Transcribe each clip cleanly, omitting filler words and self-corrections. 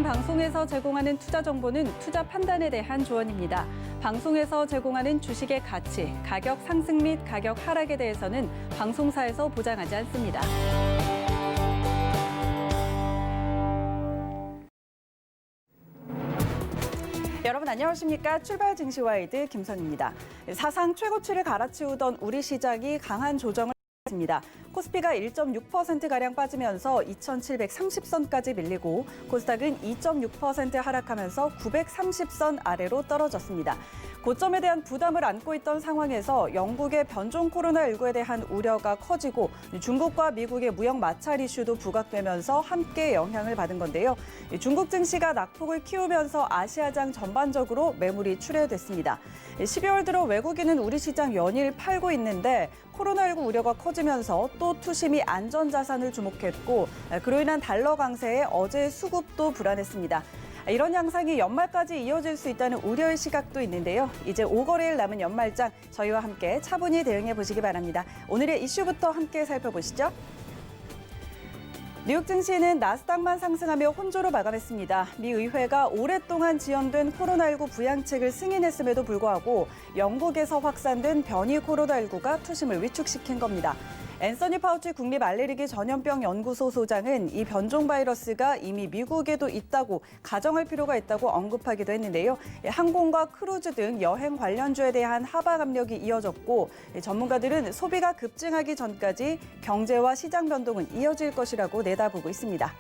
방송에서 제공하는 투자 정보는 투자 판단에 대한 조언입니다. 방송에서 제공하는 주식의 가치, 가격 상승 및 가격 하락에 대해서는 방송사에서 보장하지 않습니다. 여러분 안녕하십니까? 출발 증시와이드 김선입니다. 사상 최고치를 갈아치우던 우리 시장이 강한 조정을 했습니다. 코스피가 1.6%가량 빠지면서 2,730선까지 밀리고 코스닥은 2.6% 하락하면서 930선 아래로 떨어졌습니다. 고점에 대한 부담을 안고 있던 상황에서 영국의 변종 코로나19에 대한 우려가 커지고 중국과 미국의 무역 마찰 이슈도 부각되면서 함께 영향을 받은 건데요. 중국 증시가 낙폭을 키우면서 아시아장 전반적으로 매물이 출회됐습니다. 12월 들어 외국인은 우리 시장 연일 팔고 있는데 코로나19 우려가 커지면서 또 투심이 안전자산을 주목했고 그로 인한 달러 강세에 어제 수급도 불안했습니다. 이런 양상이 연말까지 이어질 수 있다는 우려의 시각도 있는데요. 이제 5거래일 남은 연말장 저희와 함께 차분히 대응해 보시기 바랍니다. 오늘의 이슈부터 함께 살펴보시죠. 뉴욕 증시는 나스닥만 상승하며 혼조로 마감했습니다. 미 의회가 오랫동안 지연된 코로나19 부양책을 승인했음에도 불구하고 영국에서 확산된 변이 코로나19가 투심을 위축시킨 겁니다. 앤서니 파우치 국립 알레르기 전염병 연구소 소장은 이 변종 바이러스가 이미 미국에도 있다고 가정할 필요가 있다고 언급하기도 했는데요. 항공과 크루즈 등 여행 관련주에 대한 하방 압력이 이어졌고 전문가들은 소비가 급증하기 전까지 경제와 시장 변동은 이어질 것이라고 내다보고 있습니다.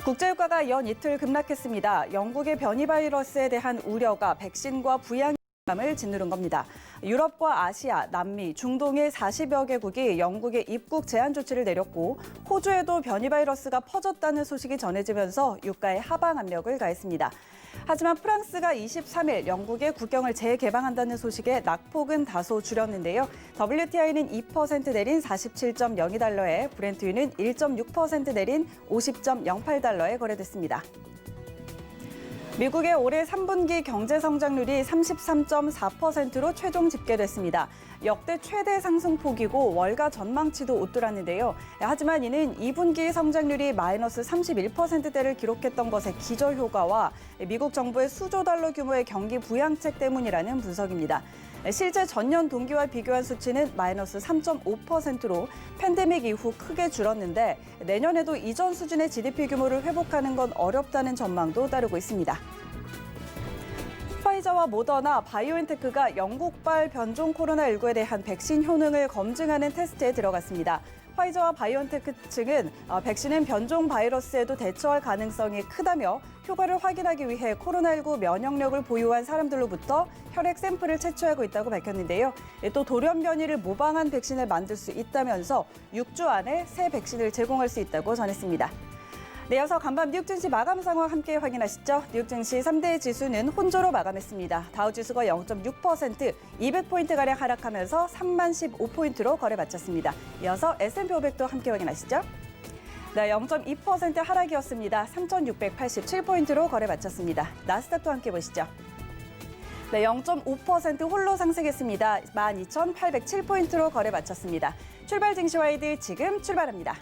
국제유가가 연 이틀 급락했습니다. 영국의 변이 바이러스에 대한 우려가 백신과 부양 감을 짓누른 겁니다. 유럽과 아시아, 남미, 중동의 40여 개국이 영국에 입국 제한 조치를 내렸고 호주에도 변이 바이러스가 퍼졌다는 소식이 전해지면서 유가에 하방 압력을 가했습니다. 하지만 프랑스가 23일 영국의 국경을 재개방한다는 소식에 낙폭은 다소 줄였는데요. WTI는 2% 내린 47.02달러에 브렌트유는 1.6% 내린 50.08달러에 거래됐습니다. 미국의 올해 3분기 경제 성장률이 33.4%로 최종 집계됐습니다. 역대 최대 상승폭이고 월가 전망치도 웃돌았는데요. 하지만 이는 2분기 성장률이 마이너스 31%대를 기록했던 것의 기저효과와 미국 정부의 수조 달러 규모의 경기 부양책 때문이라는 분석입니다. 실제 전년 동기와 비교한 수치는 마이너스 3.5%로 팬데믹 이후 크게 줄었는데 내년에도 이전 수준의 GDP 규모를 회복하는 건 어렵다는 전망도 따르고 있습니다. 화이자와 모더나, 바이오엔테크가 영국발 변종 코로나19에 대한 백신 효능을 검증하는 테스트에 들어갔습니다. 화이자와 바이오엔테크 측은 백신은 변종 바이러스에도 대처할 가능성이 크다며 효과를 확인하기 위해 코로나19 면역력을 보유한 사람들로부터 혈액 샘플을 채취하고 있다고 밝혔는데요. 또 돌연 변이를 모방한 백신을 만들 수 있다면서 6주 안에 새 백신을 제공할 수 있다고 전했습니다. 네, 이어서 간밤 뉴욕 증시 마감 상황 함께 확인하시죠. 뉴욕 증시 3대 지수는 혼조로 마감했습니다. 다우 지수가 0.6%, 200포인트가량 하락하면서 3만 15포인트로 거래 마쳤습니다. 이어서 S&P 500도 함께 확인하시죠. 네, 0.2% 하락이었습니다. 3,687포인트로 거래 마쳤습니다. 나스닥도 함께 보시죠. 네, 0.5% 홀로 상승했습니다. 12,807포인트로 거래 마쳤습니다. 출발 증시와이드 지금 출발합니다.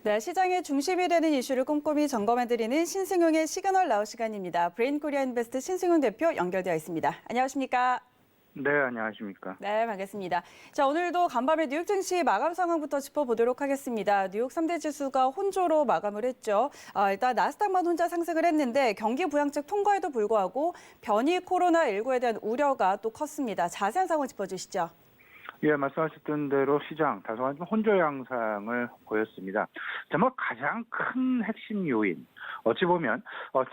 네, 시장의 중심이 되는 이슈를 꼼꼼히 점검해드리는 신승용의 시그널 나우 시간입니다. 브레인 코리아 인베스트 신승용 대표 연결되어 있습니다. 안녕하십니까? 네, 안녕하십니까. 네, 반갑습니다. 자, 오늘도 간밤에 뉴욕 증시 마감 상황부터 짚어보도록 하겠습니다. 뉴욕 3대 지수가 혼조로 마감을 했죠. 일단 나스닥만 혼자 상승을 했는데 경기 부양책 통과에도 불구하고 변이 코로나19에 대한 우려가 또 컸습니다. 자세한 상황 짚어주시죠. 예, 말씀하셨던 대로 시장 다소한 좀 혼조 양상을 보였습니다. 가장 큰 핵심 요인, 어찌 보면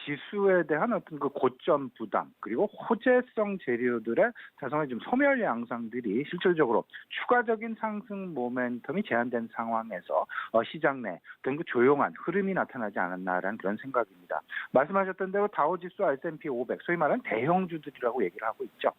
지수에 대한 어떤 그 고점 부담 그리고 호재성 재료들의 다소한 좀 소멸 양상들이 실질적으로 추가적인 상승 모멘텀이 제한된 상황에서 시장 내 어떤 그 조용한 흐름이 나타나지 않았나라는 그런 생각입니다. 말씀하셨던 대로 다우지수, S&P 500, 소위 말하는 대형주들이라고 얘기를 하고 있죠.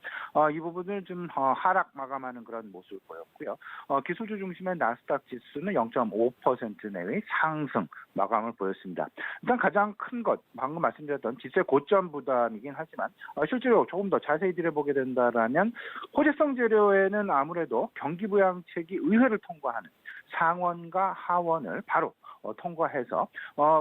이 부분을 좀 하락 마감하는 그런 모습을 보였고요. 기술주 중심의 나스닥 지수는 0.5% 내외의 상승 마감을 보였습니다. 일단 가장 큰 것, 방금 말씀드렸던 지수의 고점 부담이긴 하지만 실제로 조금 더 자세히 들여보게 된다라면 호재성 재료에는 아무래도 경기 부양책이 의회를 통과하는 상원과 하원을 바로 통과해서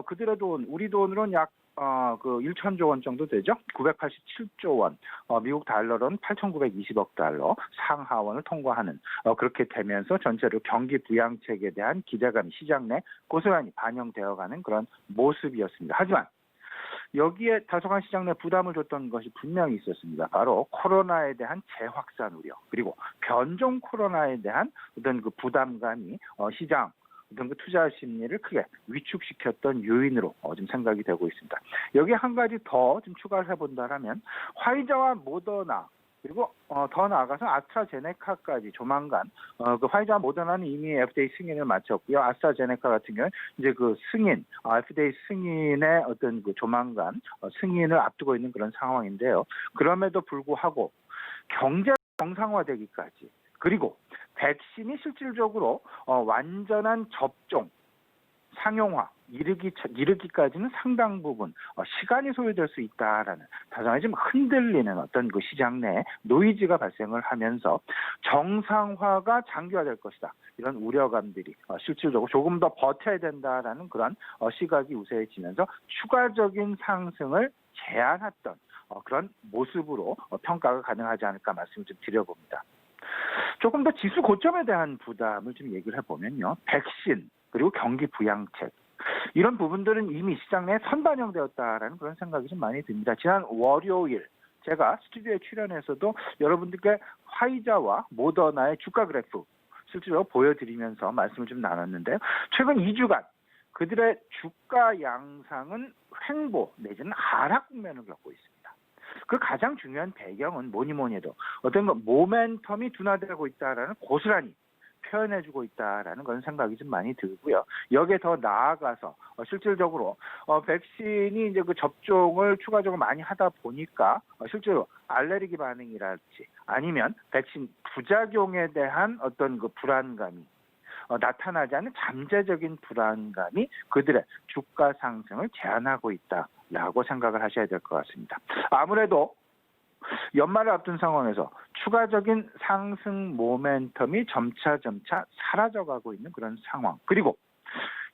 그들의 돈, 우리 돈으로는 약 1,000조 원 정도 되죠. 987조 원, 미국 달러로는 8,920억 달러 상하원을 통과하는 그렇게 되면서 전체로 경기 부양책에 대한 기대감이 시장 내 고스란히 반영되어가는 그런 모습이었습니다. 하지만 여기에 다소간 시장 내 부담을 줬던 것이 분명히 있었습니다. 바로 코로나에 대한 재확산 우려, 그리고 변종 코로나에 대한 어떤 그 부담감이 시장 어떤 그 투자 심리를 크게 위축시켰던 요인으로 좀 생각이 되고 있습니다. 여기에 한 가지 더 좀 추가를 해본다면 화이자와 모더나 그리고 더 나아가서 아스트라제네카까지 조만간 그 화이자와 모더나는 이미 FDA 승인을 마쳤고요. 아스트라제네카 같은 경우는 이제 그 승인, FDA 승인의 어떤 그 조만간 승인을 앞두고 있는 그런 상황인데요. 그럼에도 불구하고 경제 정상화되기까지 그리고 백신이 실질적으로 완전한 접종, 상용화, 이르기까지는 상당 부분 시간이 소요될 수 있다라는 다소간 좀 흔들리는 어떤 그 시장 내 노이즈가 발생을 하면서 정상화가 장기화될 것이다. 이런 우려감들이 실질적으로 조금 더 버텨야 된다라는 그런 시각이 우세해지면서 추가적인 상승을 제한했던 그런 모습으로 평가가 가능하지 않을까 말씀을 좀 드려봅니다. 조금 더 지수 고점에 대한 부담을 좀 얘기를 해보면요. 백신 그리고 경기 부양책 이런 부분들은 이미 시장 내에 선반영되었다라는 그런 생각이 좀 많이 듭니다. 지난 월요일 제가 스튜디오에 출연해서도 여러분들께 화이자와 모더나의 주가 그래프 실제로 보여드리면서 말씀을 좀 나눴는데요. 최근 2주간 그들의 주가 양상은 횡보 내지는 하락 국면을 겪고 있습니다. 그 가장 중요한 배경은 뭐니 해도 어떤 그 모멘텀이 둔화되고 있다라는 고스란히 표현해주고 있다라는 그런 생각이 좀 많이 들고요. 여기에 더 나아가서 실질적으로 백신이 이제 그 접종을 추가적으로 많이 하다 보니까 실제로 알레르기 반응이랄지 아니면 백신 부작용에 대한 어떤 그 불안감이 나타나지 않는 잠재적인 불안감이 그들의 주가 상승을 제한하고 있다라고 생각을 하셔야 될 것 같습니다. 아무래도 연말을 앞둔 상황에서 추가적인 상승 모멘텀이 점차 사라져가고 있는 그런 상황. 그리고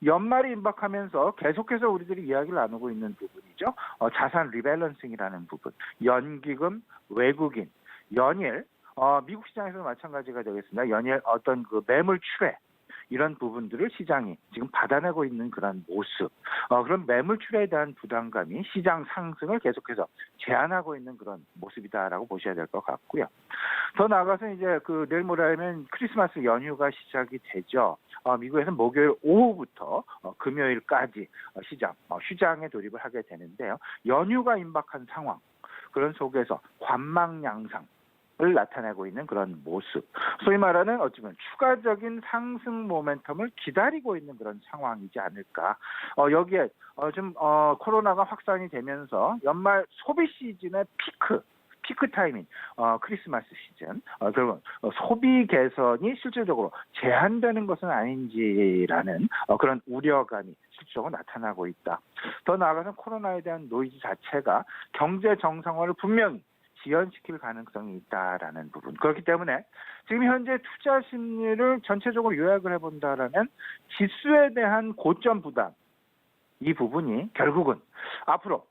연말이 임박하면서 계속해서 우리들이 이야기를 나누고 있는 부분이죠. 자산 리밸런싱이라는 부분. 연기금, 외국인, 연일, 미국 시장에서도 마찬가지가 되겠습니다. 연일 어떤 그 매물 출회. 이런 부분들을 시장이 지금 받아내고 있는 그런 모습, 그런 매물 출회에 대한 부담감이 시장 상승을 계속해서 제한하고 있는 그런 모습이다라고 보셔야 될 것 같고요. 더 나아가서 이제 그 내일 모레면 크리스마스 연휴가 시작이 되죠. 미국에서는 목요일 오후부터 금요일까지 시장 휴장에 돌입을 하게 되는데요. 연휴가 임박한 상황, 그런 속에서 관망 양상. 을 나타내고 있는 그런 모습. 소위 말하는 어쩌면 추가적인 상승 모멘텀을 기다리고 있는 그런 상황이지 않을까. 여기에 좀 코로나가 확산이 되면서 연말 소비 시즌의 피크 타이밍, 크리스마스 시즌, 그러면 소비 개선이 실질적으로 제한되는 것은 아닌지라는 그런 우려감이 실질적으로 나타나고 있다. 더 나아가서 코로나에 대한 노이즈 자체가 경제 정상화를 분명히 지연시킬 가능성이 있다라는 부분. 그렇기 때문에 지금 현재 투자 심리를 전체적으로 요약을 해본다라면 지수에 대한 고점 부담 이 부분이 결국은 앞으로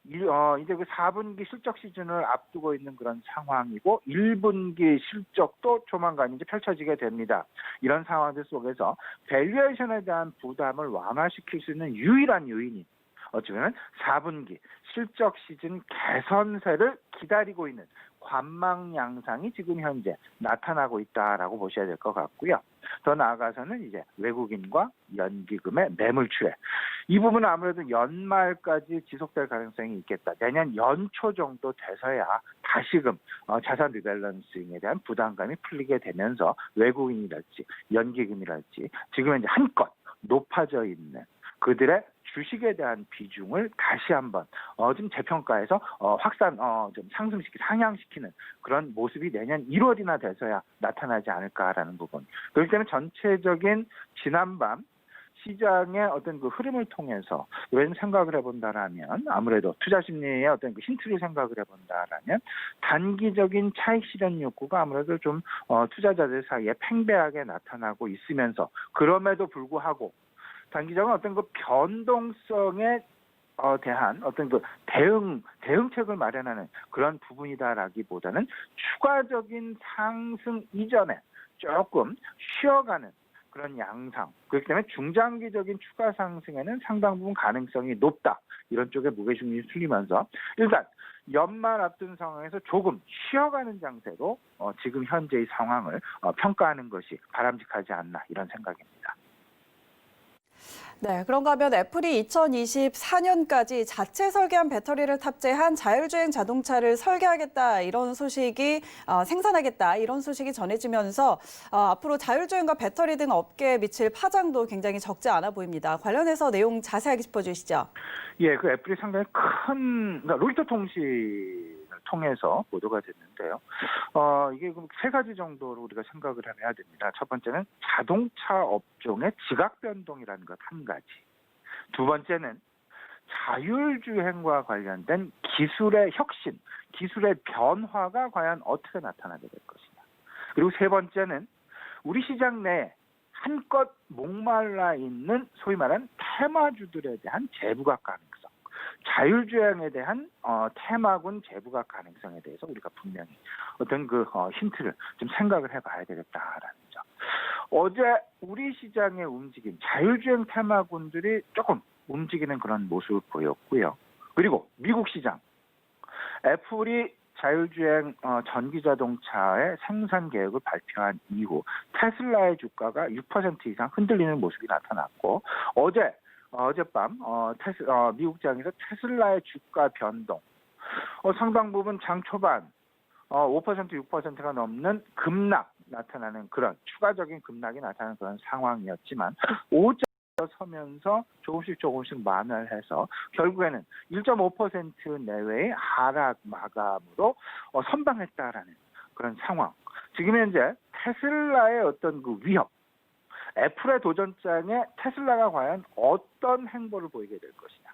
이제 그 4분기 실적 시즌을 앞두고 있는 그런 상황이고 1분기 실적도 조만간 이제 펼쳐지게 됩니다. 이런 상황들 속에서 밸류에이션에 대한 부담을 완화시킬 수 있는 유일한 요인이 어쩌면 4분기 실적 시즌 개선세를 기다리고 있는 관망 양상이 지금 현재 나타나고 있다라고 보셔야 될 것 같고요. 더 나아가서는 이제 외국인과 연기금의 매물 출회. 이 부분은 아무래도 연말까지 지속될 가능성이 있겠다. 내년 연초 정도 돼서야 다시금 자산 리밸런싱에 대한 부담감이 풀리게 되면서 외국인이랄지 연기금이랄지 지금 현재 한껏 높아져 있는 그들의 주식에 대한 비중을 다시 한번 좀 재평가해서 좀 상향시키는 그런 모습이 내년 1월이나 돼서야 나타나지 않을까라는 부분. 그렇기 때문에 전체적인 지난밤 시장의 어떤 그 흐름을 통해서 이런 생각을 해본다라면 아무래도 투자 심리의 어떤 그 힌트를 생각을 해본다라면 단기적인 차익 실현 욕구가 아무래도 좀 투자자들 사이에 팽배하게 나타나고 있으면서 그럼에도 불구하고 단기적인 어떤 그 변동성에 대한 어떤 그 대응책을 마련하는 그런 부분이다라기보다는 추가적인 상승 이전에 조금 쉬어가는 그런 양상. 그렇기 때문에 중장기적인 추가 상승에는 상당 부분 가능성이 높다. 이런 쪽에 무게중심이 풀리면서 일단 연말 앞둔 상황에서 조금 쉬어가는 장세로 지금 현재의 상황을 평가하는 것이 바람직하지 않나 이런 생각입니다. 네, 그런가 하면 애플이 2024년까지 자체 설계한 배터리를 탑재한 자율주행 자동차를 설계하겠다 이런 소식이 생산하겠다 이런 소식이 전해지면서 앞으로 자율주행과 배터리 등 업계에 미칠 파장도 굉장히 적지 않아 보입니다. 관련해서 내용 자세하게 짚어주시죠. 예, 그 애플이 상당히 그러니까 로이터 통신을 통해서 보도가 됐는데요. 이게 세 가지 정도로 우리가 생각을 해야 됩니다. 첫 번째는 자동차 업종의 지각 변동이라는 것 한 가지. 두 번째는 자율주행과 관련된 기술의 혁신, 기술의 변화가 과연 어떻게 나타나게 될 것이냐. 그리고 세 번째는 우리 시장 내에 한껏 목말라 있는 소위 말하는 테마주들에 대한 재부각 가능성, 자율주행에 대한 테마군 재부각 가능성에 대해서 우리가 분명히 어떤 그 힌트를 좀 생각을 해봐야 되겠다라는 점. 어제 우리 시장의 움직임, 자율주행 테마군들이 조금 움직이는 그런 모습을 보였고요. 그리고 미국 시장, 애플이 자율주행 전기자동차의 생산 계획을 발표한 이후 테슬라의 주가가 6% 이상 흔들리는 모습이 나타났고 어젯밤 미국장에서 테슬라의 주가 변동 상당 부분 장 초반 5% 6%가 넘는 급락 나타나는 그런 추가적인 급락이 나타나는 그런 상황이었지만 오전 서면서 조금씩 만회해서 결국에는 1.5% 내외의 하락 마감으로 선방했다라는 그런 상황. 지금 현재 테슬라의 어떤 그 위협, 애플의 도전장에 테슬라가 과연 어떤 행보를 보이게 될 것이냐.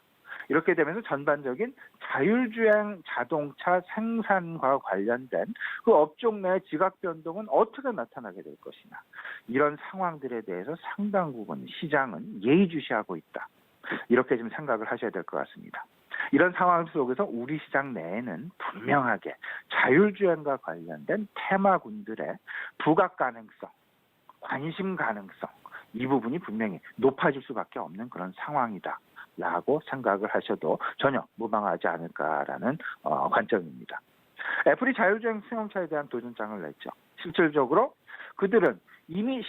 이렇게 되면서 전반적인 자율주행 자동차 생산과 관련된 그 업종 내 지각 변동은 어떻게 나타나게 될 것이냐. 이런 상황들에 대해서 상당 부분 시장은 예의주시하고 있다. 이렇게 좀 생각을 하셔야 될 것 같습니다. 이런 상황 속에서 우리 시장 내에는 분명하게 자율주행과 관련된 테마군들의 부각 가능성, 관심 가능성, 이 부분이 분명히 높아질 수밖에 없는 그런 상황이다. 라고 생각을 하셔도 전혀 무방하지 않을까라는 관점입니다. 애플이 자율주행 승용차에 대한 도전장을 냈죠. 실질적으로 그들은 이미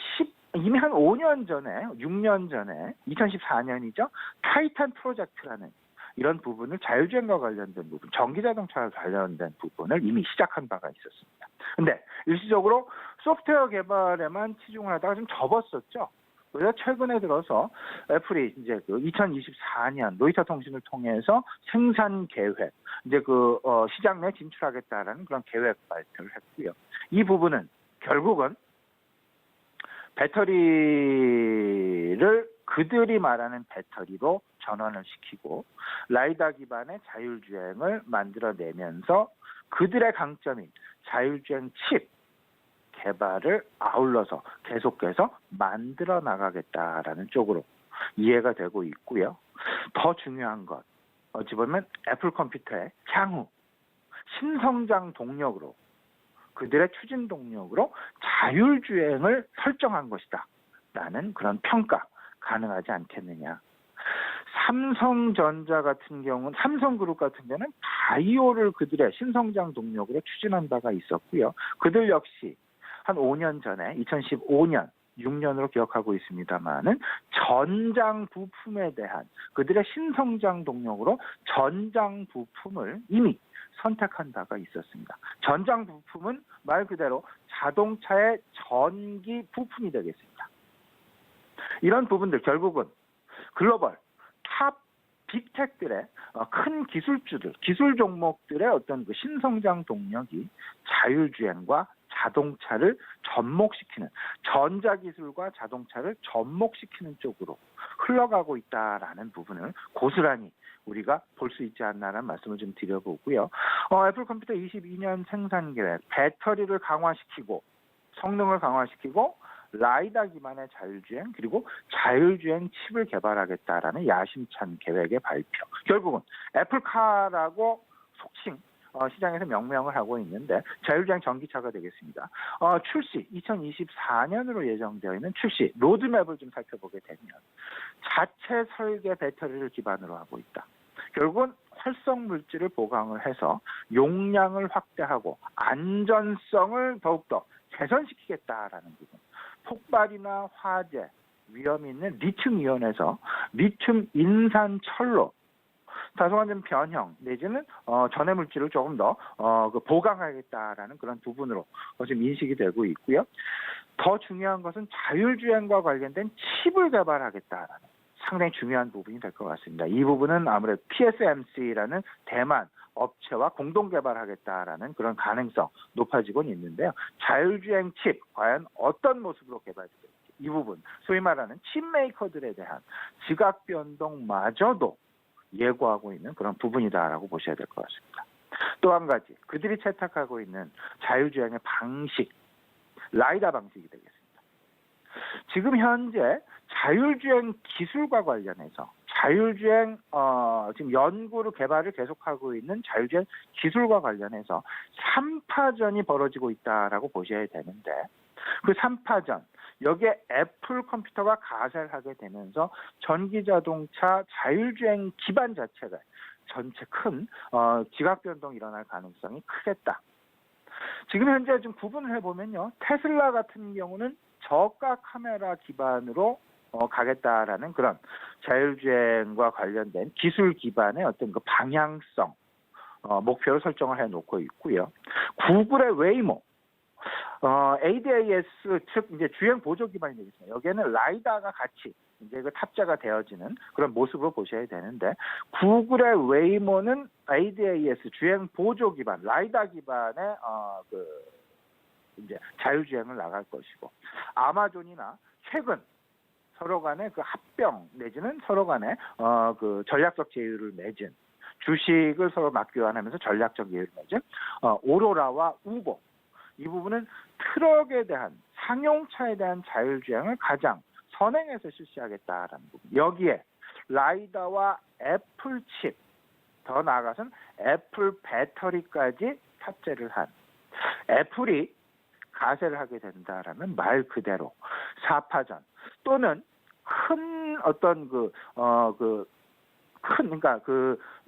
한 5년 전에, 6년 전에, 2014년이죠. 타이탄 프로젝트라는 이런 부분을 자율주행과 관련된 부분, 전기자동차와 관련된 부분을 이미 시작한 바가 있었습니다. 근데 일시적으로 소프트웨어 개발에만 치중을 하다가 좀 접었었죠. 그래서 최근에 들어서 애플이 이제 그 2024년 로이터 통신을 통해서 생산 계획, 이제 그 시장 내에 진출하겠다라는 그런 계획 발표를 했고요. 이 부분은 결국은 배터리를 그들이 말하는 배터리로 전환을 시키고 라이다 기반의 자율주행을 만들어내면서 그들의 강점인 자율주행 칩 개발을 아울러서 계속해서 만들어 나가겠다라는 쪽으로 이해가 되고 있고요. 더 중요한 것, 어찌 보면 애플 컴퓨터의 향후 신성장 동력으로 그들의 추진 동력으로 자율주행을 설정한 것이다 라는 그런 평가 가능하지 않겠느냐. 삼성전자 같은 경우는 삼성그룹 같은 경우는 바이오를 그들의 신성장 동력으로 추진한 바가 있었고요. 그들 역시 한 5년 전에 2015년 6년으로 기억하고 있습니다만은 전장 부품에 대한 그들의 신성장 동력으로 전장 부품을 이미 선택한 바가 있었습니다. 전장 부품은 말 그대로 자동차의 전기 부품이 되겠습니다. 이런 부분들 결국은 글로벌 탑 빅텍들의 큰 기술주들, 기술 종목들의 어떤 그 신성장 동력이 자율주행과 자동차를 접목시키는, 전자기술과 자동차를 접목시키는 쪽으로 흘러가고 있다라는 부분을 고스란히 우리가 볼 수 있지 않나라는 말씀을 좀 드려보고요. 애플 컴퓨터 22년 생산 계획, 배터리를 강화시키고 성능을 강화시키고 라이다 기반의 자율주행 그리고 자율주행 칩을 개발하겠다라는 야심찬 계획의 발표. 결국은 애플카라고 속칭 시장에서 명명을 하고 있는데 자율주행 전기차가 되겠습니다. 출시 2024년으로 예정되어 있는 출시 로드맵을 좀 살펴보게 되면 자체 설계 배터리를 기반으로 하고 있다. 결국은 활성 물질을 보강을 해서 용량을 확대하고 안전성을 더욱더 개선시키겠다라는 부분. 폭발이나 화재, 위험이 있는 리튬 이온에서 리튬 인산철로 다소한 좀 변형 내지는 전해 물질을 조금 더 보강하겠다라는 그런 부분으로 지금 인식이 되고 있고요. 더 중요한 것은 자율주행과 관련된 칩을 개발하겠다라는 상당히 중요한 부분이 될 것 같습니다. 이 부분은 아무래도 TSMC라는 대만 업체와 공동 개발하겠다라는 그런 가능성 높아지고 있는데요. 자율주행 칩 과연 어떤 모습으로 개발될지 이 부분 소위 말하는 칩 메이커들에 대한 지각 변동마저도 예고하고 있는 그런 부분이다라고 보셔야 될 것 같습니다. 또 한 가지 그들이 채택하고 있는 자율주행의 방식 라이다 방식이 되겠습니다. 지금 현재 자율주행 기술과 관련해서 자율주행 지금 연구를 개발을 계속하고 있는 자율주행 기술과 관련해서 3파전이 벌어지고 있다라고 보셔야 되는데 그 3파전 여기에 애플 컴퓨터가 가세를 하게 되면서 전기자동차 자율주행 기반 자체가 전체 큰 지각 변동이 일어날 가능성이 크겠다. 지금 현재 좀 구분을 해보면요. 테슬라 같은 경우는 저가 카메라 기반으로 가겠다라는 그런 자율주행과 관련된 기술 기반의 어떤 그 방향성 목표를 설정을 해놓고 있고요. 구글의 웨이모, ADAS 즉 이제 주행 보조 기반이 되겠습니다. 여기에는 라이다가 같이 이제 그 탑재가 되어지는 그런 모습으로 보셔야 되는데 구글의 웨이모는 ADAS 주행 보조 기반, 라이다 기반의 이제 자율주행을 나갈 것이고 아마존이나 최근 서로 간의 그 합병 내지는 서로 간의 그 전략적 제휴를 맺은 주식을 서로 맞교환하면서 전략적 제휴를 맺은 오로라와 우버 이 부분은 트럭에 대한 상용차에 대한 자율주행을 가장 선행해서 실시하겠다라는 부분. 여기에 라이다와 애플 칩 더 나아가서는 애플 배터리까지 탑재를 한 애플이 가세를 하게 된다라면 말 그대로 4파전 또는 큰 어떤 그러니까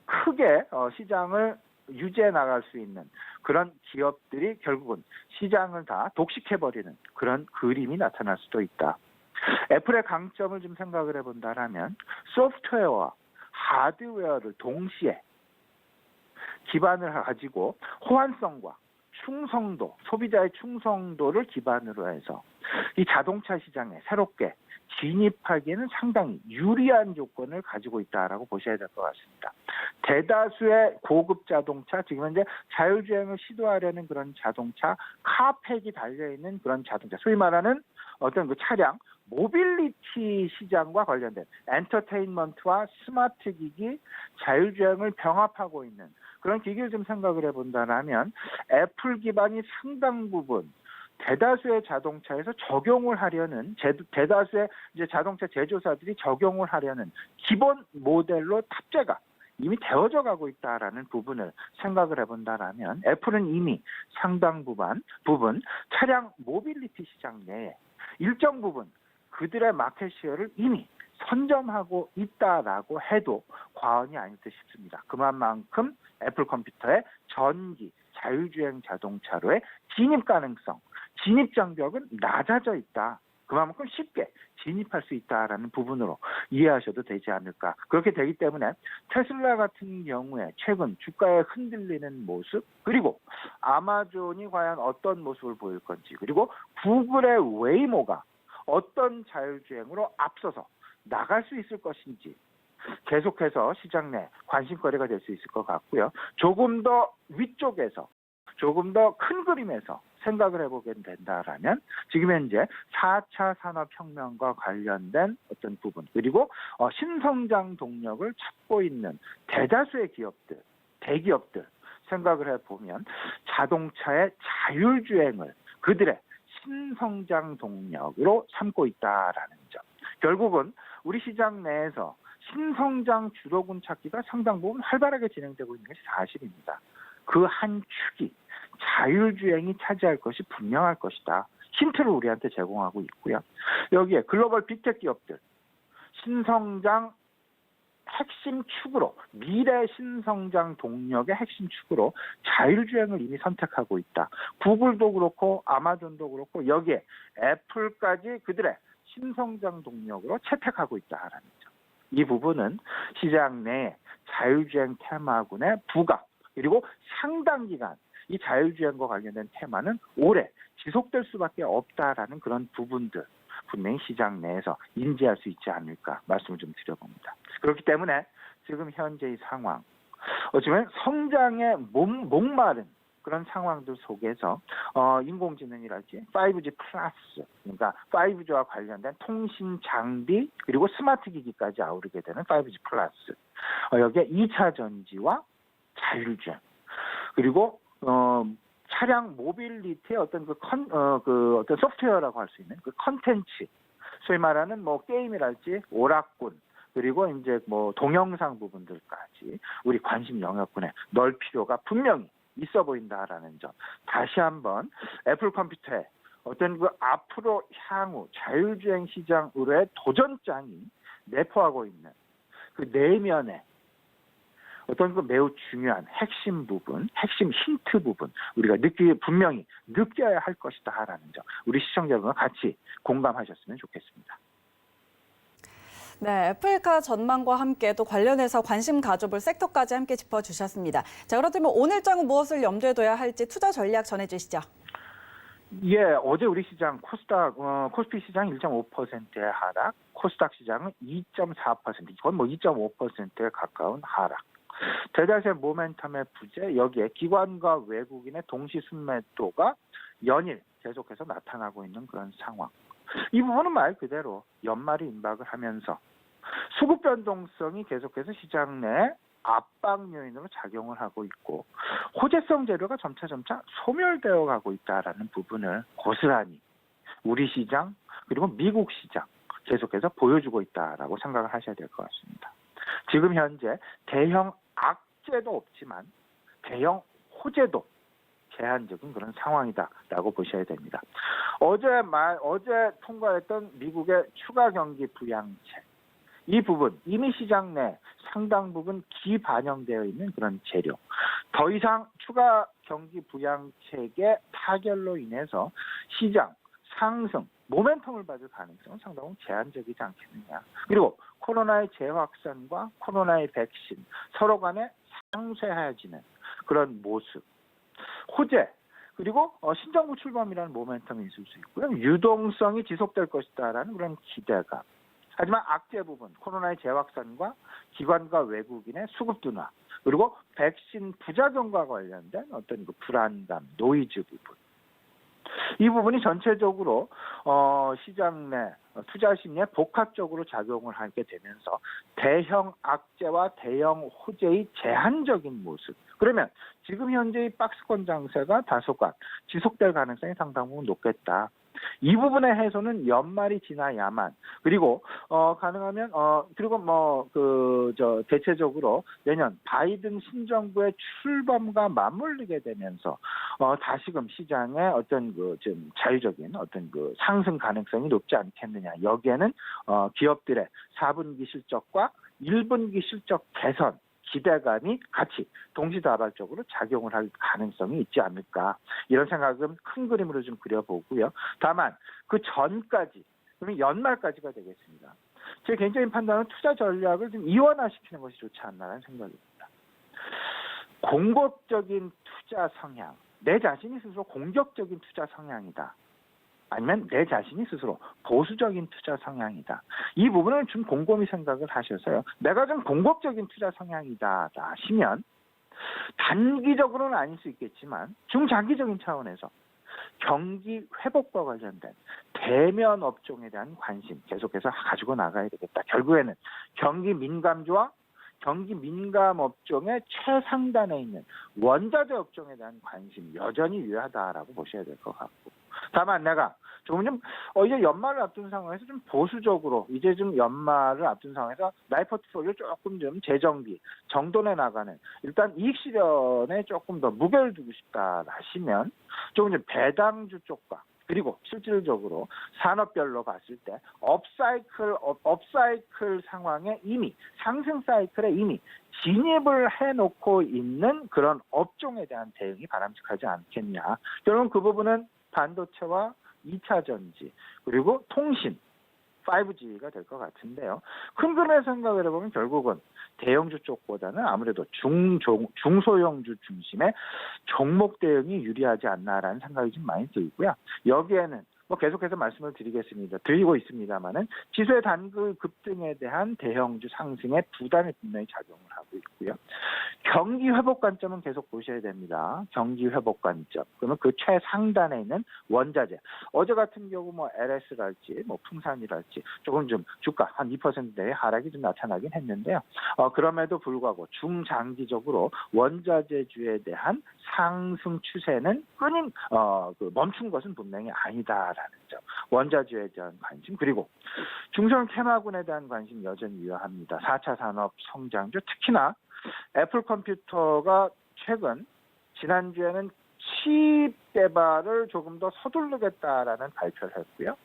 크게 시장을 유지해 나갈 수 있는 그런 기업들이 결국은 시장을 다 독식해버리는 그런 그림이 나타날 수도 있다. 애플의 강점을 좀 생각을 해본다라면 소프트웨어와 하드웨어를 동시에 기반을 가지고 호환성과 충성도, 소비자의 충성도를 기반으로 해서 이 자동차 시장에 새롭게 진입하기에는 상당히 유리한 조건을 가지고 있다라고 보셔야 될 것 같습니다. 대다수의 고급 자동차, 지금 현재 자율주행을 시도하려는 그런 자동차, 카팩이 달려있는 그런 자동차, 소위 말하는 어떤 그 차량, 모빌리티 시장과 관련된 엔터테인먼트와 스마트 기기, 자율주행을 병합하고 있는 그런 기기를 좀 생각을 해본다면 애플 기반이 상당 부분 대다수의 자동차에서 적용을 하려는 대다수의 이제 자동차 제조사들이 적용을 하려는 기본 모델로 탑재가 이미 되어져 가고 있다라는 부분을 생각을 해본다면 애플은 이미 상당 부분 차량 모빌리티 시장 내에 일정 부분 그들의 마켓 시어를 이미 선점하고 있다라고 해도 과언이 아닐 듯 싶습니다. 그만큼 애플 컴퓨터의 전기, 자율주행 자동차로의 진입 가능성, 진입 장벽은 낮아져 있다. 그만큼 쉽게 진입할 수 있다라는 부분으로 이해하셔도 되지 않을까. 그렇게 되기 때문에 테슬라 같은 경우에 최근 주가에 흔들리는 모습, 그리고 아마존이 과연 어떤 모습을 보일 건지, 그리고 구글의 웨이모가 어떤 자율주행으로 앞서서 나갈 수 있을 것인지 계속해서 시장 내 관심거리가 될 수 있을 것 같고요. 조금 더 위쪽에서 조금 더 큰 그림에서 생각을 해보게 된다라면 지금 현재 4차 산업혁명과 관련된 어떤 부분, 그리고 신성장 동력을 찾고 있는 대다수의 기업들, 대기업들 생각을 해보면 자동차의 자율주행을 그들의 신성장 동력으로 삼고 있다라는 점. 결국은 우리 시장 내에서 신성장 주도군 찾기가 상당 부분 활발하게 진행되고 있는 것이 사실입니다. 그 한 축이 자율주행이 차지할 것이 분명할 것이다. 힌트를 우리한테 제공하고 있고요. 여기에 글로벌 빅테크 기업들, 신성장 핵심 축으로, 미래 신성장 동력의 핵심 축으로 자율주행을 이미 선택하고 있다. 구글도 그렇고 아마존도 그렇고 여기에 애플까지 그들의 신성장 동력으로 채택하고 있다라는 점. 이 부분은 시장 내 자율주행 테마군의 부각, 그리고 상당 기간 이 자율주행과 관련된 테마는 오래 지속될 수밖에 없다라는 그런 부분들 분명히 시장 내에서 인지할 수 있지 않을까 말씀을 좀 드려봅니다. 그렇기 때문에 지금 현재의 상황, 어쩌면 성장에 목마른 그런 상황들 속에서 인공지능이랄지 5G 플러스, 그러니까 5G와 관련된 통신 장비 그리고 스마트 기기까지 아우르게 되는 5G 플러스, 여기에 2차 전지와 자율주행, 그리고 차량 모빌리티의 어떤 어떤 소프트웨어라고 할 수 있는 그 컨텐츠, 소위 말하는 뭐 게임이랄지 오락군, 그리고 이제 뭐 동영상 부분들까지 우리 관심 영역군에 넣을 필요가 분명히 있어 보인다라는 점. 다시 한번 애플 컴퓨터의 어떤 그 앞으로 향후 자율주행 시장으로의 도전장이 내포하고 있는 그 내면에 어떤 그 매우 중요한 핵심 부분, 핵심 힌트 부분 우리가 분명히 느껴야 할 것이다라는 점, 우리 시청자 여러분과 같이 공감하셨으면 좋겠습니다. 네, 애플카 전망과 함께 또 관련해서 관심 가져볼 섹터까지 함께 짚어주셨습니다. 자, 그렇다면 오늘 장은 무엇을 염두에 둬야 할지 투자 전략 전해주시죠. 예, 어제 우리 시장 코스피 시장 1.5%의 하락, 코스닥 시장은 2.4%, 이건 뭐 2.5%에 가까운 하락. 대다수의 모멘텀의 부재, 여기에 기관과 외국인의 동시 순매도가 연일 계속해서 나타나고 있는 그런 상황. 이 부분은 말 그대로 연말이 임박을 하면서 수급 변동성이 계속해서 시장 내 압박 요인으로 작용을 하고 있고 호재성 재료가 점차 소멸되어 가고 있다라는 부분을 고스란히 우리 시장 그리고 미국 시장 계속해서 보여주고 있다라고 생각을 하셔야 될 것 같습니다. 지금 현재 대형 악재도 없지만 대형 호재도 제한적인 그런 상황이다라고 보셔야 됩니다. 어제 통과했던 미국의 추가 경기 부양책, 이 부분 이미 시장 내 상당 부분 기반영되어 있는 그런 재료. 더 이상 추가 경기 부양책의 타결로 인해서 시장 상승, 모멘텀을 받을 가능성은 상당히 제한적이지 않겠느냐. 그리고 코로나의 재확산과 코로나의 백신 서로 간에 상쇄해지는 그런 모습, 호재, 그리고 신정부 출범이라는 모멘텀이 있을 수 있고요. 유동성이 지속될 것이다라는 그런 기대감. 하지만 악재 부분, 코로나의 재확산과 기관과 외국인의 수급 둔화, 그리고 백신 부작용과 관련된 어떤 그 불안감, 노이즈 부분. 이 부분이 전체적으로 시장 내 투자 심리에 복합적으로 작용을 하게 되면서 대형 악재와 대형 호재의 제한적인 모습. 그러면 지금 현재의 박스권 장세가 다소간 지속될 가능성이 상당 부분 높겠다. 이 부분의 해소는 연말이 지나야만, 그리고 가능하면 그리고 대체적으로 내년 바이든 신정부의 출범과 맞물리게 되면서 다시금 시장의 어떤 좀 자유적인 어떤 상승 가능성이 높지 않겠느냐. 여기에는 기업들의 4분기 실적과 1분기 실적 개선 기대감이 같이 동시다발적으로 작용을 할 가능성이 있지 않을까, 이런 생각은 큰 그림으로 좀 그려보고요. 다만 그 전까지, 그러면 연말까지가 되겠습니다. 제 개인적인 판단은 투자 전략을 좀 이원화시키는 것이 좋지 않나라는 생각입니다. 공격적인 투자 성향, 내 자신이 스스로 공격적인 투자 성향이다, 아니면 내 자신이 스스로 보수적인 투자 성향이다. 이 부분을 좀 곰곰이 생각을 하셔서요. 내가 좀 공격적인 투자 성향이다 하시면 단기적으로는 아닐 수 있겠지만 중장기적인 차원에서 경기 회복과 관련된 대면 업종에 대한 관심 계속해서 가지고 나가야 되겠다. 결국에는 경기 민감주와 경기 민감 업종의 최상단에 있는 원자재 업종에 대한 관심 여전히 유효하다라고 보셔야 될 것 같고, 다만 내가 조금 좀 이제 연말을 앞둔 상황에서 좀 보수적으로, 이제 좀 연말을 앞둔 상황에서 나의 포트폴리오 조금 좀 재정비, 정돈해 나가는, 일단 이익 실현에 조금 더 무게를 두고 싶다 하시면 조금 좀 배당주 쪽과, 그리고 실질적으로 산업별로 봤을 때 업사이클 상황에 이미 상승 사이클에 이미 진입을 해놓고 있는 그런 업종에 대한 대응이 바람직하지 않겠냐. 결국은 그 부분은 반도체와 2차 전지, 그리고 통신, 5G가 될 것 같은데요. 큰 그림에서 생각을 해보면 결국은 대형주 쪽보다는 아무래도 중소형주 중심의 종목 대응이 유리하지 않나라는 생각이 좀 많이 들고요. 여기에는 계속해서 말씀을 드리고 있습니다만은 지수의 단기 급등에 대한 대형주 상승의 부담이 분명히 작용을 하고 있고요. 경기 회복 관점은 계속 보셔야 됩니다. 경기 회복 관점. 그러면 그 최상단에 있는 원자재. 어제 같은 경우 LS랄지 풍산이랄지 조금 좀 주가 한 2% 내의 하락이 좀 나타나긴 했는데요. 그럼에도 불구하고 중장기적으로 원자재주에 대한 상승 추세는 멈춘 것은 분명히 아니다라는 점. 원자재에 대한 관심, 그리고 중소형 테마군에 대한 관심 여전히 유효합니다. 4차 산업 성장주, 특히나 애플 컴퓨터가 지난주에는 칩 개발을 조금 더 서두르겠다라는 발표를 했고요.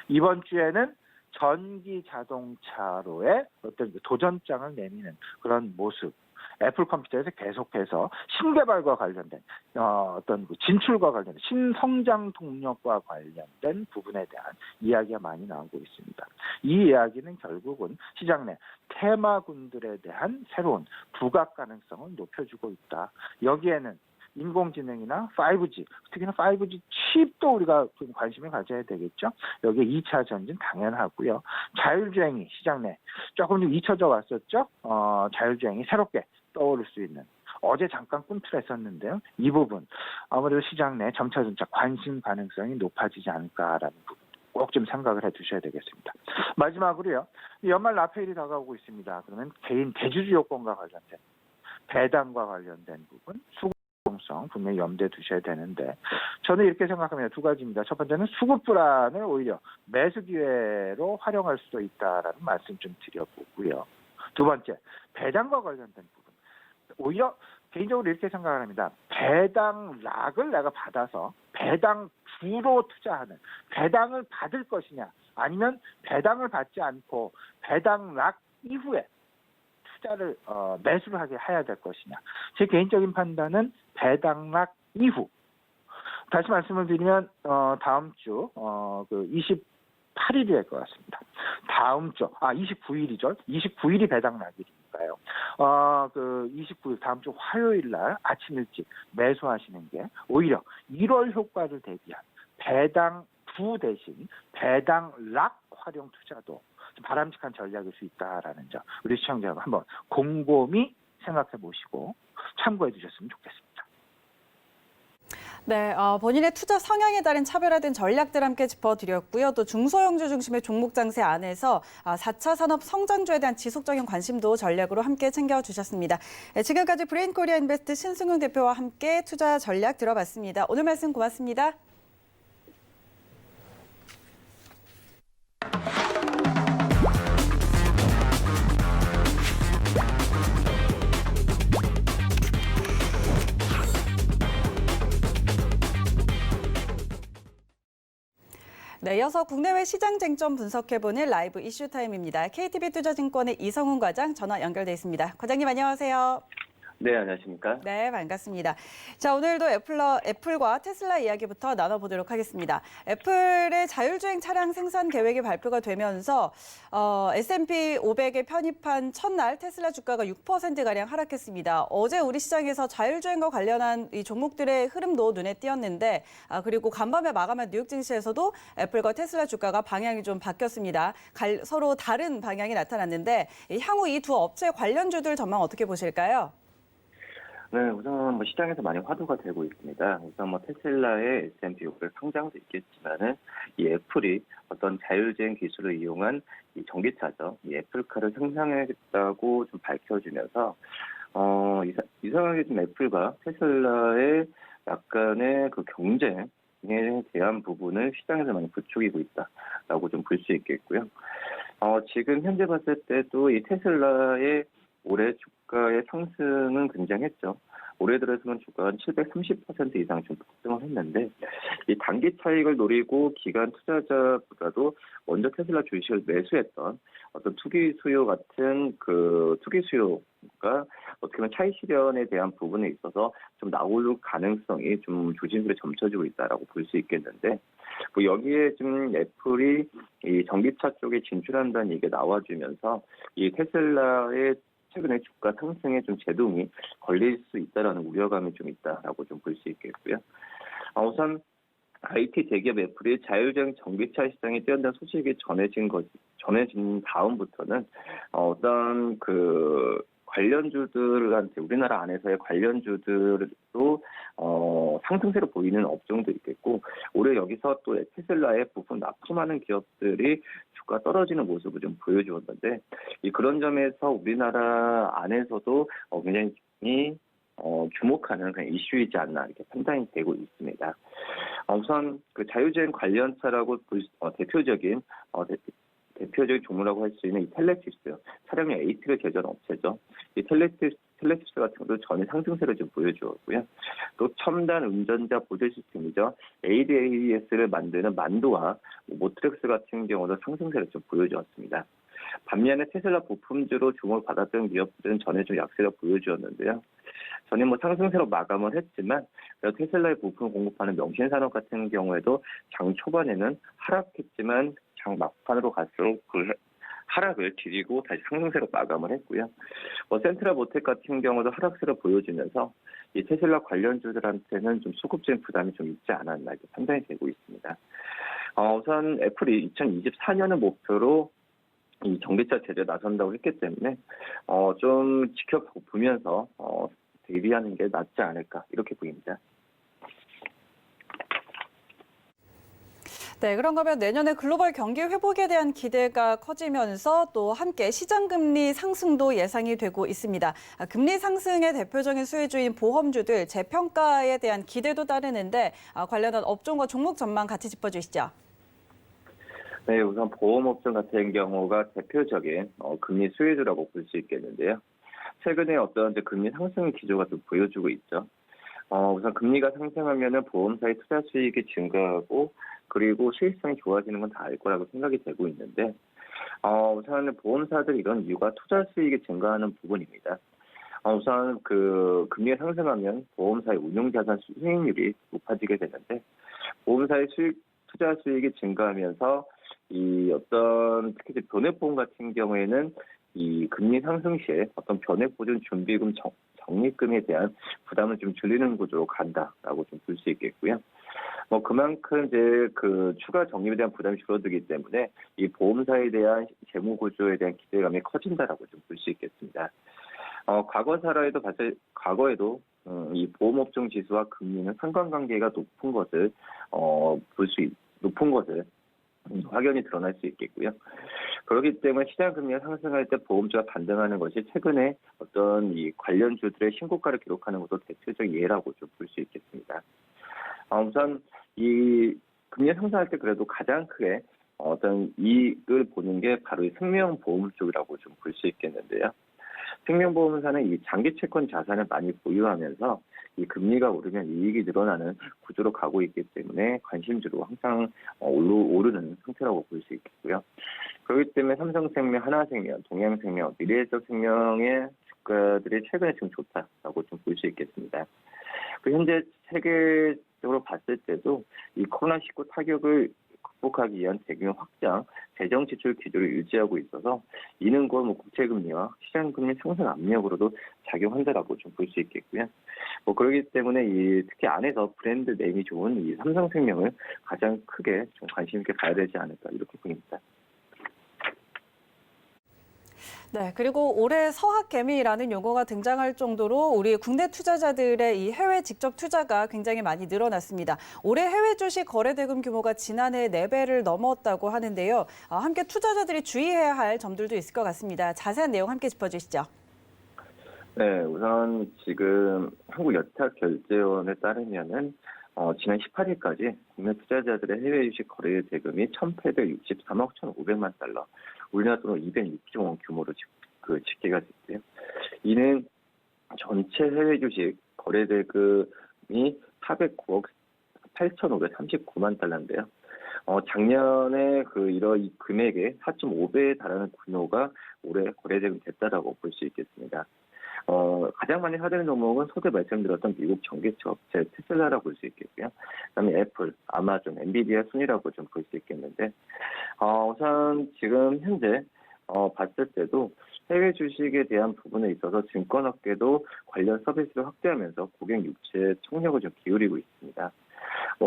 이번 주에는 전기 자동차로의 어떤 도전장을 내미는 그런 모습, 애플 컴퓨터에서 계속해서 신개발과 관련된 어떤 진출과 관련된 신성장 동력과 관련된 부분에 대한 이야기가 많이 나오고 있습니다. 이 이야기는 결국은 시장 내 테마군들에 대한 새로운 부각 가능성을 높여주고 있다. 여기에는 인공지능이나 5G, 특히나 5G 칩도 우리가 좀 관심을 가져야 되겠죠. 여기에 2차 전진 당연하고요. 자율주행이 시장 내 조금 좀 잊혀져 왔었죠. 자율주행이 새롭게 떠오를 수 있는, 어제 잠깐 꿈틀했었는데요. 이 부분 아무래도 시장 내 점차 관심 가능성이 높아지지 않을까라는 부분 꼭 좀 생각을 해두셔야 되겠습니다. 마지막으로요. 연말 라페일이 다가오고 있습니다. 그러면 개인 대주주 요건과 관련된, 배당과 관련된 부분, 수급성 분명히 염두에 두셔야 되는데, 저는 이렇게 생각합니다. 두 가지입니다. 첫 번째는 수급 불안을 오히려 매수 기회로 활용할 수도 있다라는 말씀 좀 드려보고요. 두 번째, 배당과 관련된 부분. 오히려 개인적으로 이렇게 생각을 합니다. 배당 락을 내가 받아서 배당 주로 투자하는, 배당을 받을 것이냐, 아니면 배당을 받지 않고 배당 락 이후에 투자를 매수를 해야 될 것이냐. 제 개인적인 판단은 배당 락 이후. 다시 말씀을 드리면 다음 주 28일이 될 것 같습니다. 다음 주 29일이죠. 29일이 배당 락일이니까요. 29일 다음 주 화요일 날 아침 일찍 매수하시는 게 오히려 1월 효과를 대비한 배당 부 대신 배당 락 활용 투자도 바람직한 전략일 수 있다라는 점, 우리 시청자 여러분 한번 곰곰이 생각해 보시고 참고해 주셨으면 좋겠습니다. 네, 본인의 투자 성향에 따른 차별화된 전략들 함께 짚어드렸고요. 또 중소형주 중심의 종목 장세 안에서 4차 산업 성장주에 대한 지속적인 관심도 전략으로 함께 챙겨주셨습니다. 네, 지금까지 브레인코리아 인베스트 신승훈 대표와 함께 투자 전략 들어봤습니다. 오늘 말씀 고맙습니다. 네, 이어서 국내외 시장 쟁점 분석해보는 라이브 이슈 타임입니다. KTB 투자증권의 이성훈 과장 전화 연결돼 있습니다. 과장님 안녕하세요. 네, 안녕하십니까? 네, 반갑습니다. 자, 오늘도 애플과 테슬라 이야기부터 나눠보도록 하겠습니다. 애플의 자율주행 차량 생산 계획이 발표가 되면서 S&P 500에 편입한 첫날 테슬라 주가가 6%가량 하락했습니다. 어제 우리 시장에서 자율주행과 관련한 이 종목들의 흐름도 눈에 띄었는데 그리고 간밤에 마감한 뉴욕 증시에서도 애플과 테슬라 주가가 방향이 좀 바뀌었습니다. 서로 다른 방향이 나타났는데 향후 이 두 업체 관련주들 전망 어떻게 보실까요? 네, 우선 시장에서 많이 화두가 되고 있습니다. 우선 테슬라의 S&P 500 상장도 있겠지만은 이 애플이 어떤 자율주행 기술을 이용한 이 전기차죠. 이 애플카를 생산하겠다고 좀 밝혀주면서 이상하게 좀 애플과 테슬라의 약간의 그 경쟁에 대한 부분을 시장에서 많이 부추기고 있다라고 좀 볼 수 있겠고요. 지금 현재 봤을 때도 이 테슬라의 올해 주가의 상승은 굉장했죠. 올해 들어서는 주가가 730% 이상 좀 폭등을 했는데 이 단기 차익을 노리고 기관 투자자보다도 먼저 테슬라 주식을 매수했던 어떤 투기 수요 같은 그 투기 수요가 어떻게 보면 차익 실현에 대한 부분에 있어서 좀 나올 가능성이 좀 조심스레 점쳐지고 있다라고 볼 수 있겠는데 여기에 좀 애플이 이 전기차 쪽에 진출한다는 얘기가 나와주면서 이 테슬라의 최근에 주가 상승에 좀 제동이 걸릴 수 있다라는 우려감이 좀 있다라고 좀 볼 수 있겠고요. 우선 IT 대기업 애플이 자율주행 전기차 시장에 뛰어든 소식이 전해진 다음부터는 어떤 그 관련주들한테 우리나라 안에서의 관련주들도 상승세로 보이는 업종도 있겠고 올해 여기서 또 테슬라의 부분 납품하는 기업들이 주가 떨어지는 모습을 좀 보여주었는데 그런 점에서 우리나라 안에서도 굉장히 주목하는 그냥 이슈이지 않나 이렇게 판단이 되고 있습니다. 우선 그 자율주행 관련차라고 대표적인 종목이라고 할 수 있는 이 텔레틱스, 차량용 AT를 개조한 업체죠. 이 텔레틱스 같은 것도 전에 상승세를 좀 보여주었고요. 또 첨단 운전자 보조 시스템이죠. ADAS를 만드는 만도와 모트렉스 같은 경우도 상승세를 좀 보여주었습니다. 반면에 테슬라 부품주로 주목을 받았던 기업들은 전에 좀 약세를 보여주었는데요. 전에 상승세로 마감을 했지만 테슬라의 부품 공급하는 명신산업 같은 경우에도 장 초반에는 하락했지만 장 막판으로 갈수록 그 하락을 디디고 다시 상승세로 마감을 했고요. 센트럴 모텍 같은 경우도 하락세를 보여주면서 이 테슬라 관련주들한테는 좀 소급적인 부담이 좀 있지 않았나 이렇게 판단이 되고 있습니다. 우선 애플이 2024년을 목표로 이 전기차 제조에 나선다고 했기 때문에 좀 지켜보면서 대비하는 게 낫지 않을까 이렇게 보입니다. 네, 그런 거면 내년에 글로벌 경기 회복에 대한 기대가 커지면서 또 함께 시장 금리 상승도 예상이 되고 있습니다. 금리 상승의 대표적인 수혜주인 보험주들 재평가에 대한 기대도 따르는데 관련한 업종과 종목 전망 같이 짚어주시죠. 네, 우선 보험업종 같은 경우가 대표적인 금리 수혜주라고 볼 수 있겠는데요. 최근에 어떤 금리 상승 기조가 좀 보여주고 있죠. 우선 금리가 상승하면은 보험사의 투자 수익이 증가하고 그리고 수익성이 좋아지는 건 다 알 거라고 생각이 되고 있는데 우선 보험사들 이런 이유가 투자 수익이 증가하는 부분입니다. 우선 그 금리가 상승하면 보험사의 운용자산 수익률이 높아지게 되는데 보험사의 투자 수익이 증가하면서 이 어떤 특히 변액보험 같은 경우에는 이 금리 상승 시에 어떤 변액보증 준비금 적립금에 대한 부담을 좀 줄이는 구조로 간다라고 좀 볼 수 있겠고요. 그만큼 이제 그 추가 적립에 대한 부담이 줄어들기 때문에 이 보험사에 대한 재무 구조에 대한 기대감이 커진다라고 좀 볼 수 있겠습니다. 과거에도 이 보험업종 지수와 금리는 상관관계가 높은 것을 확연히 드러날 수 있겠고요. 그렇기 때문에 시장 금리가 상승할 때 보험주가 반등하는 것이 최근에 어떤 이 관련주들의 신고가를 기록하는 것도 대표적 예라고 좀 볼 수 있겠습니다. 우선 이 금리가 상승할 때 그래도 가장 크게 어떤 이익을 보는 게 바로 이 생명보험 쪽이라고 좀 볼 수 있겠는데요. 생명보험사는 이 장기 채권 자산을 많이 보유하면서 이 금리가 오르면 이익이 늘어나는 구조로 가고 있기 때문에 관심주로 항상 오르는 상태라고 볼 수 있겠고요. 그렇기 때문에 삼성생명, 하나생명, 동양생명, 미래에셋생명의 주가들이 최근에 지금 좋다라고 좀 볼 수 있겠습니다. 현재 세계적으로 봤을 때도 이 코로나19 타격을 극복하기 위한 대규모 확장, 재정 지출 기조를 유지하고 있어서 이는 곧 국채금리와 시장금리 상승 압력으로도 작용한다라고 좀 볼 수 있겠고요. 그렇기 때문에 특히 안에서 브랜드 네임이 좋은 이 삼성생명을 가장 크게 좀 관심 있게 봐야 되지 않을까 이렇게 보입니다. 네, 그리고 올해 서학개미라는 용어가 등장할 정도로 우리 국내 투자자들의 이 해외 직접 투자가 굉장히 많이 늘어났습니다. 올해 해외 주식 거래 대금 규모가 지난해 4배를 넘었다고 하는데요. 함께 투자자들이 주의해야 할 점들도 있을 것 같습니다. 자세한 내용 함께 짚어주시죠. 네, 우선 지금 한국여타결제원에 따르면은 지난 18일까지 국내 투자자들의 해외 주식 거래 대금이 1,863억 1,500만 달러, 우리나라 돈으로 206조 원 규모로 집계가 됐고요. 이는 전체 해외 주식 거래 대금이 409억 8,539만 달러인데요. 작년에 이 금액의 4.5배에 달하는 규모가 올해 거래 대금이 됐다라고 볼 수 있겠습니다. 가장 많이 사들인 종목은 소재 말씀드렸던 미국 전기차 업체 테슬라라고 볼 수 있겠고요. 그다음에 애플, 아마존, 엔비디아 순이라고 좀 볼 수 있겠는데, 우선 지금 현재 봤을 때도 해외 주식에 대한 부분에 있어서 증권업계도 관련 서비스를 확대하면서 고객 유치에 총력을 좀 기울이고 있습니다.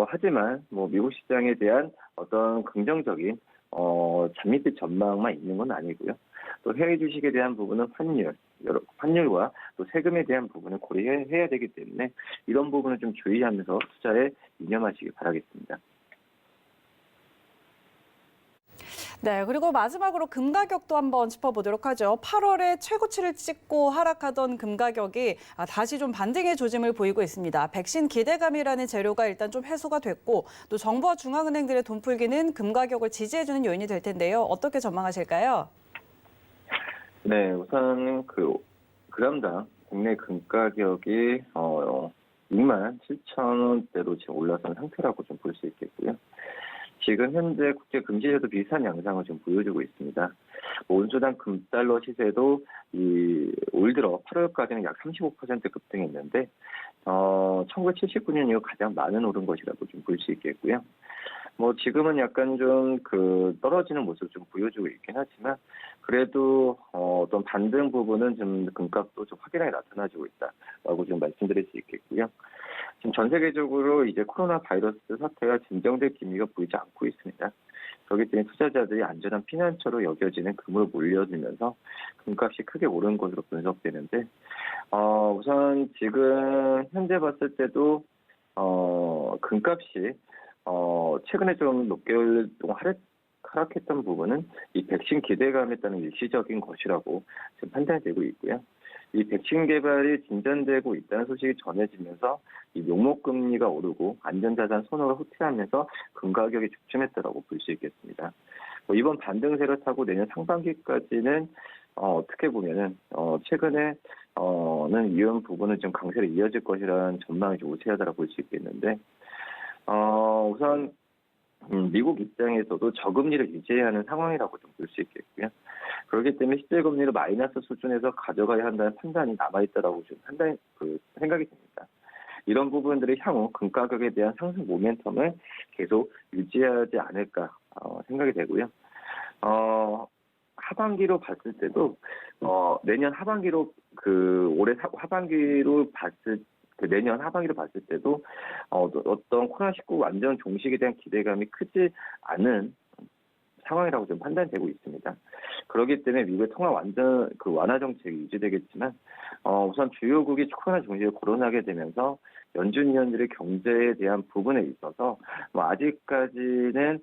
하지만 미국 시장에 대한 어떤 긍정적인 잠밋빛 전망만 있는 건 아니고요. 또 해외 주식에 대한 부분은 환율과 또 세금에 대한 부분을 고려해야 되기 때문에 이런 부분을 좀 주의하면서 투자에 유념하시기 바라겠습니다. 네, 그리고 마지막으로 금 가격도 한번 짚어보도록 하죠. 8월에 최고치를 찍고 하락하던 금 가격이 다시 좀 반등의 조짐을 보이고 있습니다. 백신 기대감이라는 재료가 일단 좀 해소가 됐고 또 정부와 중앙은행들의 돈 풀기는 금 가격을 지지해주는 요인이 될 텐데요. 어떻게 전망하실까요? 네, 우선 그람당 국내 금 가격이 6만 7천 원대로 지금 올라선 상태라고 좀 볼 수 있겠고요. 지금 현재 국제 금시세도 비슷한 양상을 좀 보여주고 있습니다. 온수당 금달러 시세도 올 들어 8월까지는 약 35% 급등했는데 1979년 이후 가장 많은 오른 것이라고 좀 볼 수 있겠고요. 지금은 약간 좀 떨어지는 모습을 좀 보여주고 있긴 하지만 그래도 어떤 반등 부분은 좀 금값도 좀 확연하게 나타나지고 있다라고 좀 말씀드릴 수 있겠고요. 지금 전 세계적으로 이제 코로나 바이러스 사태가 진정될 기미가 보이지 않고 있습니다. 그렇기 때문에 투자자들이 안전한 피난처로 여겨지는 금으로 몰려들면서 금값이 크게 오른 것으로 분석되는데 우선 지금 현재 봤을 때도 금값이 최근에 좀 몇 개월 동안 하락했던 부분은 이 백신 기대감에 따른 일시적인 것이라고 지금 판단이 되고 있고요. 이 백신 개발이 진전되고 있다는 소식이 전해지면서 이 명목금리가 오르고 안전자산 선호가 후퇴하면서 금 가격이 주춤했다라고 볼 수 있겠습니다. 이번 반등세를 타고 내년 상반기까지는 어떻게 보면은 최근에는 이런 부분은 좀 강세로 이어질 것이라는 전망이 좀 우세하다고 볼 수 있겠는데 우선 미국 입장에서도 저금리를 유지해야 하는 상황이라고 좀 볼 수 있겠고요. 그렇기 때문에 실질금리를 마이너스 수준에서 가져가야 한다는 판단이 남아있다라고 좀 생각이 듭니다. 이런 부분들이 향후 금 가격에 대한 상승 모멘텀을 계속 유지하지 않을까 생각이 되고요. 하반기로 봤을 때도 내년 하반기로 올해 하반기로 내년 하반기로 봤을 때도 어떤 코로나19 완전 종식에 대한 기대감이 크지 않은 상황이라고 좀 판단되고 있습니다. 그렇기 때문에 미국의 통화 완화 정책이 유지되겠지만 우선 주요국이 코로나 종식을 거론하게 되면서 연준 위원들의 경제에 대한 부분에 있어서 아직까지는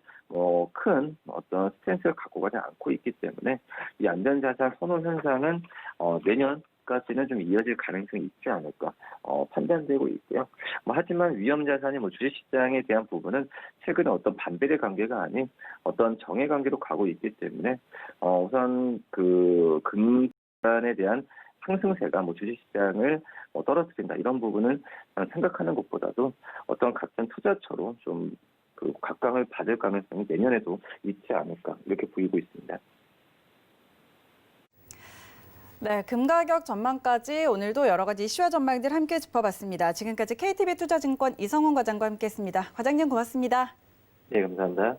큰 어떤 스탠스를 갖고 가지 않고 있기 때문에 이 안전자산 선호 현상은 내년까지는 좀 이어질 가능성이 있지 않을까 판단되고 있고요. 하지만 위험자산이 주식시장에 대한 부분은 최근에 어떤 반대의 관계가 아닌 어떤 정의 관계로 가고 있기 때문에 우선 그 금단에 대한 상승세가 주식시장을 떨어뜨린다 이런 부분은 생각하는 것보다도 어떤 같은 투자처로 좀 그 각광을 받을 가능성이 내년에도 있지 않을까 이렇게 보이고 있습니다. 네, 금 가격 전망까지 오늘도 여러 가지 이슈와 전망들 함께 짚어봤습니다. 지금까지 KTB 투자증권 이성훈 과장과 함께했습니다. 과장님 고맙습니다. 네, 감사합니다.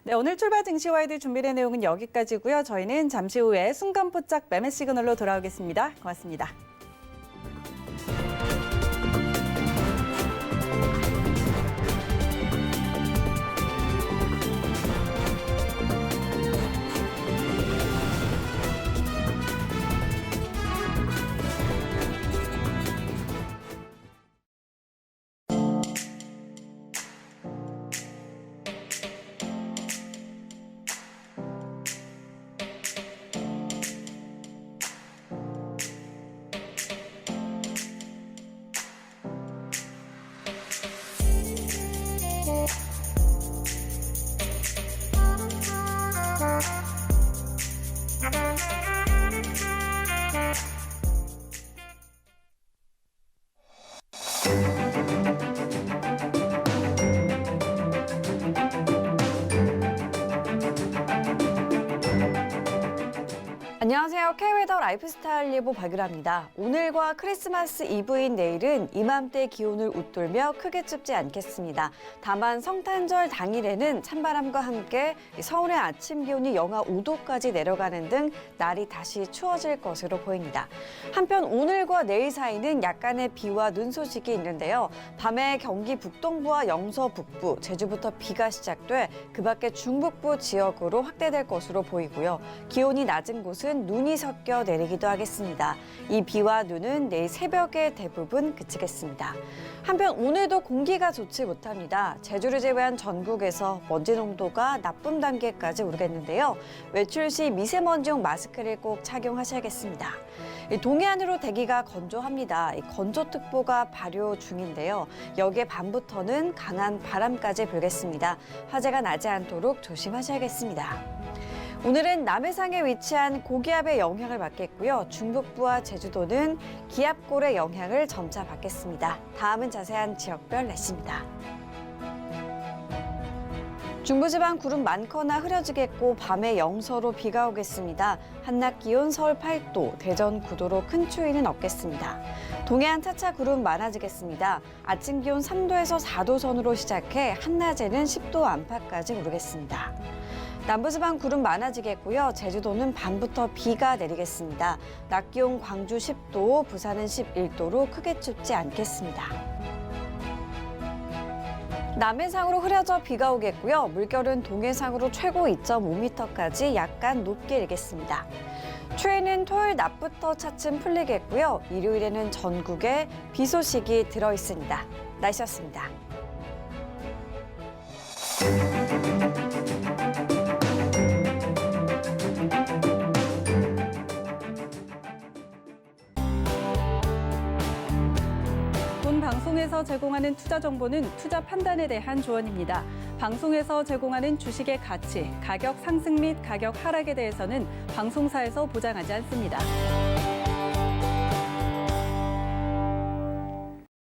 네, 오늘 출발 증시와이드 준비된 내용은 여기까지고요. 저희는 잠시 후에 순간포착 매매 시그널로 돌아오겠습니다. 고맙습니다. 안녕하세요. K웨더 라이프스타일 예보 박유라입니다. 오늘과 크리스마스 이브인 내일은 이맘때 기온을 웃돌며 크게 춥지 않겠습니다. 다만 성탄절 당일에는 찬바람과 함께 서울의 아침 기온이 영하 5도까지 내려가는 등 날이 다시 추워질 것으로 보입니다. 한편 오늘과 내일 사이는 약간의 비와 눈 소식이 있는데요. 밤에 경기 북동부와 영서 북부, 제주부터 비가 시작돼 그 밖에 중북부 지역으로 확대될 것으로 보이고요. 기온이 낮은 곳은 눈이 섞여 내리기도 하겠습니다. 이 비와 눈은 내일 새벽에 대부분 그치겠습니다. 한편 오늘도 공기가 좋지 못합니다. 제주를 제외한 전국에서 먼지 농도가 나쁨 단계까지 오르겠는데요. 외출 시 미세먼지용 마스크를 꼭 착용하셔야겠습니다. 동해안으로 대기가 건조합니다. 건조특보가 발효 중인데요. 여기에 밤부터는 강한 바람까지 불겠습니다. 화재가 나지 않도록 조심하셔야겠습니다. 오늘은 남해상에 위치한 고기압의 영향을 받겠고요. 중북부와 제주도는 기압골의 영향을 점차 받겠습니다. 다음은 자세한 지역별 날씨입니다. 중부지방 구름 많거나 흐려지겠고 밤에 영서로 비가 오겠습니다. 한낮 기온 서울 8도, 대전 9도로 큰 추위는 없겠습니다. 동해안 차차 구름 많아지겠습니다. 아침 기온 3도에서 4도 선으로 시작해 한낮에는 10도 안팎까지 오르겠습니다. 남부지방 구름 많아지겠고요. 제주도는 밤부터 비가 내리겠습니다. 낮 기온 광주 10도, 부산은 11도로 크게 춥지 않겠습니다. 남해상으로 흐려져 비가 오겠고요. 물결은 동해상으로 최고 2.5m까지 약간 높게 일겠습니다. 추위는 토요일 낮부터 차츰 풀리겠고요. 일요일에는 전국에 비 소식이 들어있습니다. 날씨였습니다. 방송에서 제공하는 투자 정보는 투자 판단에 대한 조언입니다. 방송에서 제공하는 주식의 가치, 가격 상승 및 가격 하락에 대해서는 방송사에서 보장하지 않습니다.